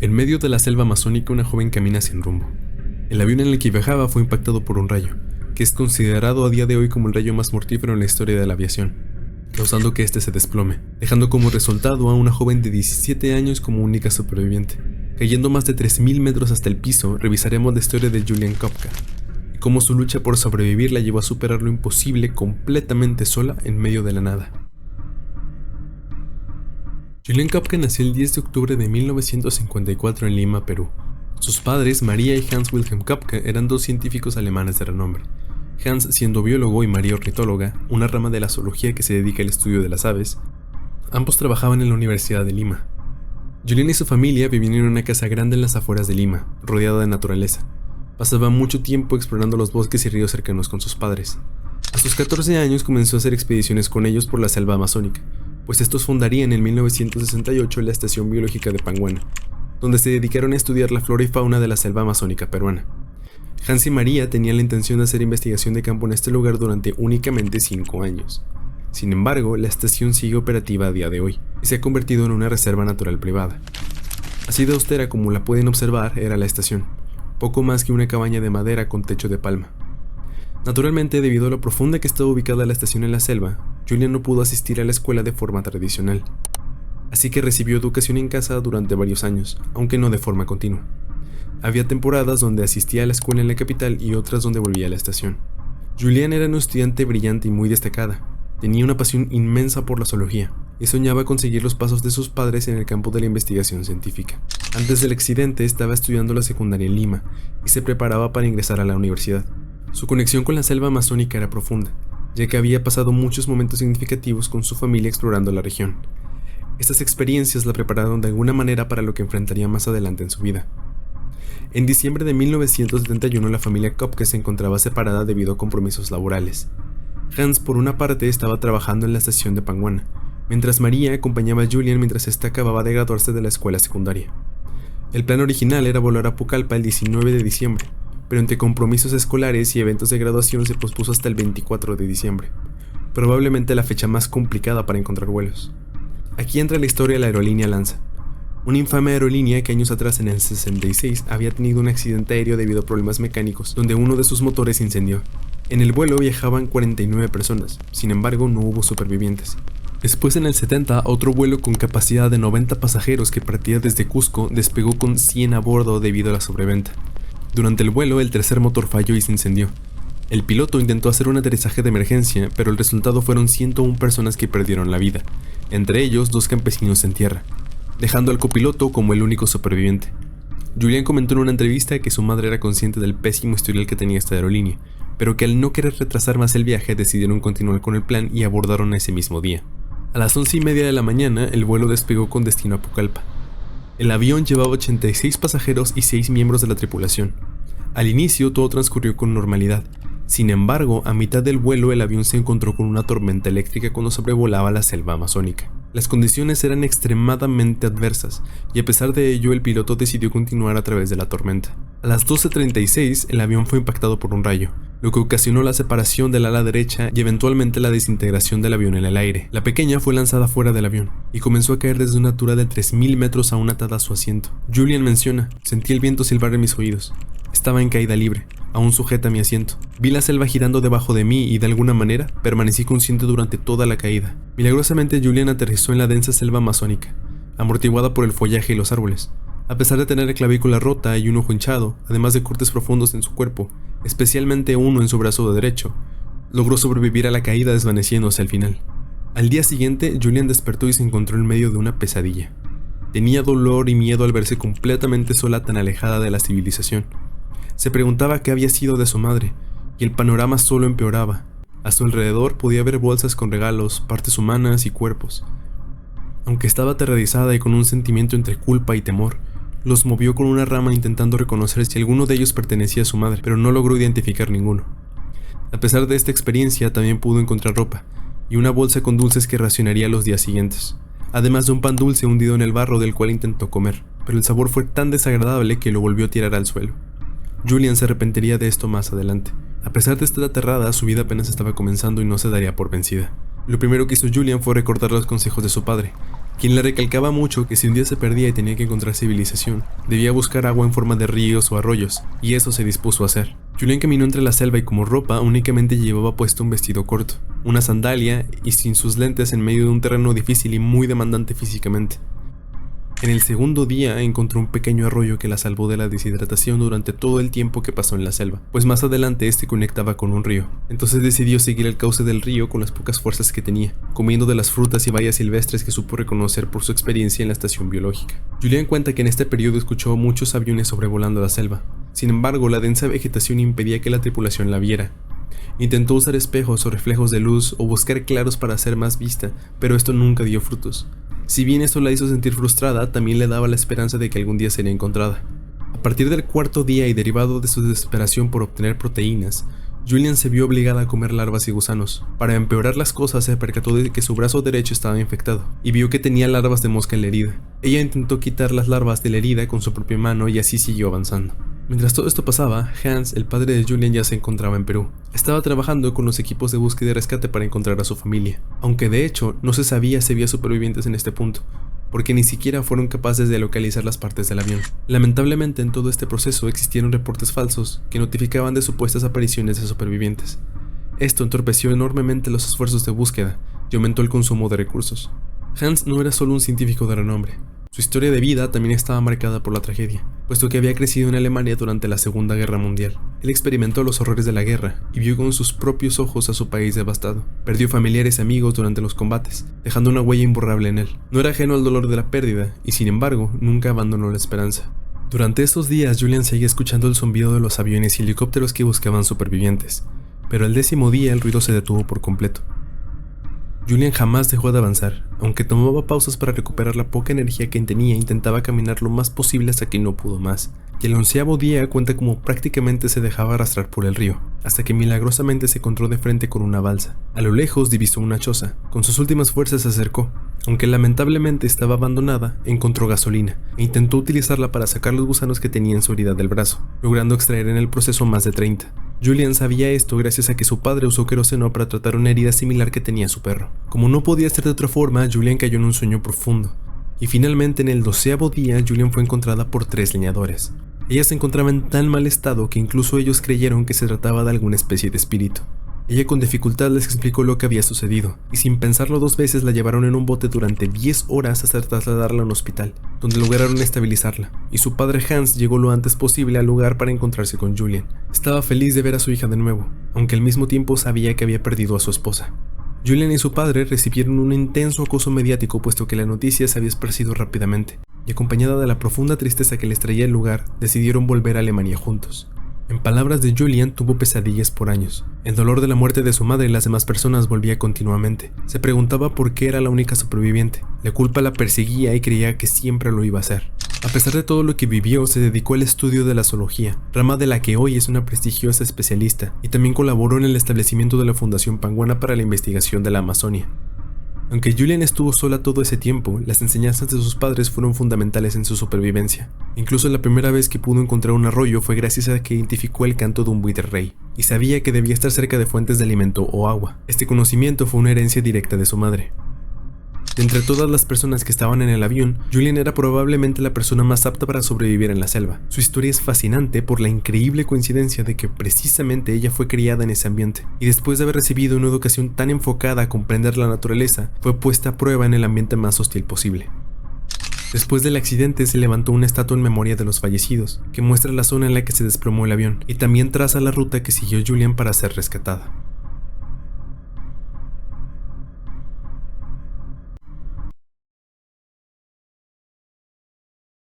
En medio de la selva amazónica, una joven camina sin rumbo. El avión en el que viajaba fue impactado por un rayo, que es considerado a día de hoy como el rayo más mortífero en la historia de la aviación, causando que este se desplome, dejando como resultado a una joven de 17 años como única superviviente. Cayendo más de 3000 metros hasta el piso, revisaremos la historia de Julian Kopka y cómo su lucha por sobrevivir la llevó a superar lo imposible completamente sola en medio de la nada. Julian Kopka nació el 10 de octubre de 1954 en Lima, Perú. Sus padres, María y Hans Wilhelm Kopka, eran dos científicos alemanes de renombre. Hans siendo biólogo y María ornitóloga, una rama de la zoología que se dedica al estudio de las aves. Ambos trabajaban en la Universidad de Lima. Julian y su familia vivían en una casa grande en las afueras de Lima, rodeada de naturaleza. Pasaba mucho tiempo explorando los bosques y ríos cercanos con sus padres. A sus 14 años comenzó a hacer expediciones con ellos por la selva amazónica, pues estos fundarían en 1968 la Estación Biológica de Panguana, donde se dedicaron a estudiar la flora y fauna de la selva amazónica peruana. Hans y María tenían la intención de hacer investigación de campo en este lugar durante únicamente 5 años. Sin embargo, la estación sigue operativa a día de hoy y se ha convertido en una reserva natural privada. Así de austera como la pueden observar era la estación, poco más que una cabaña de madera con techo de palma. Naturalmente, debido a lo profunda que estaba ubicada la estación en la selva, Julian no pudo asistir a la escuela de forma tradicional, así que recibió educación en casa durante varios años, aunque no de forma continua. Había temporadas donde asistía a la escuela en la capital y otras donde volvía a la estación. Julian era una estudiante brillante y muy destacada. Tenía una pasión inmensa por la zoología y soñaba con seguir los pasos de sus padres en el campo de la investigación científica. Antes del accidente estaba estudiando la secundaria en Lima y se preparaba para ingresar a la universidad. Su conexión con la selva amazónica era profunda, ya que había pasado muchos momentos significativos con su familia explorando la región. Estas experiencias la prepararon de alguna manera para lo que enfrentaría más adelante en su vida. En diciembre de 1971 la familia Kopka se encontraba separada debido a compromisos laborales. Hans por una parte estaba trabajando en la estación de Panguana, mientras María acompañaba a Julian mientras éste acababa de graduarse de la escuela secundaria. El plan original era volar a Pucallpa el 19 de diciembre, pero entre compromisos escolares y eventos de graduación se pospuso hasta el 24 de diciembre, probablemente la fecha más complicada para encontrar vuelos. Aquí entra la historia de la aerolínea Lanza, una infame aerolínea que años atrás en el 66 había tenido un accidente aéreo debido a problemas mecánicos donde uno de sus motores se incendió. En el vuelo viajaban 49 personas, sin embargo no hubo supervivientes. Después en el 70 otro vuelo con capacidad de 90 pasajeros que partía desde Cusco despegó con 100 a bordo debido a la sobreventa. Durante el vuelo el tercer motor falló y se incendió. El piloto intentó hacer un aterrizaje de emergencia, pero el resultado fueron 101 personas que perdieron la vida, entre ellos 2 campesinos en tierra, dejando al copiloto como el único superviviente. Julian comentó en una entrevista que su madre era consciente del pésimo historial que tenía esta aerolínea, pero que al no querer retrasar más el viaje decidieron continuar con el plan y abordaron ese mismo día. A las 11:30 de la mañana el vuelo despegó con destino a Pucallpa. El avión llevaba 86 pasajeros y 6 miembros de la tripulación. Al inicio todo transcurrió con normalidad. Sin embargo, a mitad del vuelo el avión se encontró con una tormenta eléctrica cuando sobrevolaba la selva amazónica. Las condiciones eran extremadamente adversas, y a pesar de ello el piloto decidió continuar a través de la tormenta. A las 12:36 el avión fue impactado por un rayo, lo que ocasionó la separación del ala derecha y eventualmente la desintegración del avión en el aire. La pequeña fue lanzada fuera del avión, y comenzó a caer desde una altura de 3000 metros aún atada a su asiento. Julian menciona: sentí el viento silbar en mis oídos. Estaba en caída libre, aún sujeta a mi asiento. Vi la selva girando debajo de mí y de alguna manera permanecí consciente durante toda la caída. Milagrosamente Julian aterrizó en la densa selva amazónica, amortiguada por el follaje y los árboles. A pesar de tener la clavícula rota y un ojo hinchado, además de cortes profundos en su cuerpo, especialmente uno en su brazo derecho, logró sobrevivir a la caída desvaneciéndose al final. Al día siguiente, Julian despertó y se encontró en medio de una pesadilla. Tenía dolor y miedo al verse completamente sola tan alejada de la civilización. Se preguntaba qué había sido de su madre, y el panorama solo empeoraba. A su alrededor podía ver bolsas con regalos, partes humanas y cuerpos. Aunque estaba aterrorizada y con un sentimiento entre culpa y temor, los movió con una rama intentando reconocer si alguno de ellos pertenecía a su madre, pero no logró identificar ninguno. A pesar de esta experiencia, también pudo encontrar ropa, y una bolsa con dulces que racionaría los días siguientes, además de un pan dulce hundido en el barro del cual intentó comer, pero el sabor fue tan desagradable que lo volvió a tirar al suelo. Julian se arrepentiría de esto más adelante. A pesar de estar aterrada, su vida apenas estaba comenzando y no se daría por vencida. Lo primero que hizo Julian fue recordar los consejos de su padre, quien le recalcaba mucho que si un día se perdía y tenía que encontrar civilización, debía buscar agua en forma de ríos o arroyos, y eso se dispuso a hacer. Julian caminó entre la selva y como ropa únicamente llevaba puesto un vestido corto, una sandalia y sin sus lentes en medio de un terreno difícil y muy demandante físicamente. En el segundo día encontró un pequeño arroyo que la salvó de la deshidratación durante todo el tiempo que pasó en la selva, pues más adelante este conectaba con un río. Entonces decidió seguir el cauce del río con las pocas fuerzas que tenía, comiendo de las frutas y bayas silvestres que supo reconocer por su experiencia en la estación biológica. Julian cuenta que en este periodo escuchó muchos aviones sobrevolando la selva. Sin embargo, la densa vegetación impedía que la tripulación la viera. Intentó usar espejos o reflejos de luz o buscar claros para hacer más vista, pero esto nunca dio frutos. Si bien esto la hizo sentir frustrada, también le daba la esperanza de que algún día sería encontrada. A partir del cuarto día y derivado de su desesperación por obtener proteínas, Julian se vio obligada a comer larvas y gusanos. Para empeorar las cosas, se percató de que su brazo derecho estaba infectado y vio que tenía larvas de mosca en la herida. Ella intentó quitar las larvas de la herida con su propia mano y así siguió avanzando. Mientras todo esto pasaba, Hans, el padre de Julian, ya se encontraba en Perú. Estaba trabajando con los equipos de búsqueda y rescate para encontrar a su familia, aunque de hecho no se sabía si había supervivientes en este punto, porque ni siquiera fueron capaces de localizar las partes del avión. Lamentablemente, en todo este proceso existieron reportes falsos que notificaban de supuestas apariciones de supervivientes. Esto entorpeció enormemente los esfuerzos de búsqueda y aumentó el consumo de recursos. Hans no era solo un científico de renombre. Su historia de vida también estaba marcada por la tragedia, puesto que había crecido en Alemania durante la Segunda Guerra Mundial. Él experimentó los horrores de la guerra y vio con sus propios ojos a su país devastado. Perdió familiares y amigos durante los combates, dejando una huella imborrable en él. No era ajeno al dolor de la pérdida y, sin embargo, nunca abandonó la esperanza. Durante estos días, Julian seguía escuchando el zumbido de los aviones y helicópteros que buscaban supervivientes, pero el 10º día el ruido se detuvo por completo. Julian jamás dejó de avanzar, aunque tomaba pausas para recuperar la poca energía que tenía e intentaba caminar lo más posible hasta que no pudo más. Y el 11º día cuenta como prácticamente se dejaba arrastrar por el río, hasta que milagrosamente se encontró de frente con una balsa. A lo lejos divisó una choza. Con sus últimas fuerzas se acercó. Aunque lamentablemente estaba abandonada, encontró gasolina e intentó utilizarla para sacar los gusanos que tenía en su herida del brazo, logrando extraer en el proceso más de 30. Julian sabía esto gracias a que su padre usó queroseno para tratar una herida similar que tenía su perro. Como no podía ser de otra forma, Julian cayó en un sueño profundo. Y finalmente en el 12º día, Julian fue encontrada por 3 leñadores. Ella se encontraba en tan mal estado que incluso ellos creyeron que se trataba de alguna especie de espíritu. Ella con dificultad les explicó lo que había sucedido, y sin pensarlo 2 veces la llevaron en un bote durante 10 horas hasta trasladarla a un hospital, donde lograron estabilizarla, y su padre Hans llegó lo antes posible al lugar para encontrarse con Julian. Estaba feliz de ver a su hija de nuevo, aunque al mismo tiempo sabía que había perdido a su esposa. Julian y su padre recibieron un intenso acoso mediático puesto que la noticia se había esparcido rápidamente, y acompañada de la profunda tristeza que les traía el lugar, decidieron volver a Alemania juntos. En palabras de Julian, tuvo pesadillas por años. El dolor de la muerte de su madre y las demás personas volvía continuamente. Se preguntaba por qué era la única superviviente. La culpa la perseguía y creía que siempre lo iba a hacer. A pesar de todo lo que vivió, se dedicó al estudio de la zoología, rama de la que hoy es una prestigiosa especialista, y también colaboró en el establecimiento de la Fundación Panguana para la investigación de la Amazonia. Aunque Julian estuvo sola todo ese tiempo, las enseñanzas de sus padres fueron fundamentales en su supervivencia. Incluso la primera vez que pudo encontrar un arroyo fue gracias a que identificó el canto de un buitre rey, y sabía que debía estar cerca de fuentes de alimento o agua. Este conocimiento fue una herencia directa de su madre. De entre todas las personas que estaban en el avión, Julian era probablemente la persona más apta para sobrevivir en la selva. Su historia es fascinante por la increíble coincidencia de que precisamente ella fue criada en ese ambiente, y después de haber recibido una educación tan enfocada a comprender la naturaleza, fue puesta a prueba en el ambiente más hostil posible. Después del accidente se levantó una estatua en memoria de los fallecidos, que muestra la zona en la que se desplomó el avión, y también traza la ruta que siguió Julian para ser rescatada.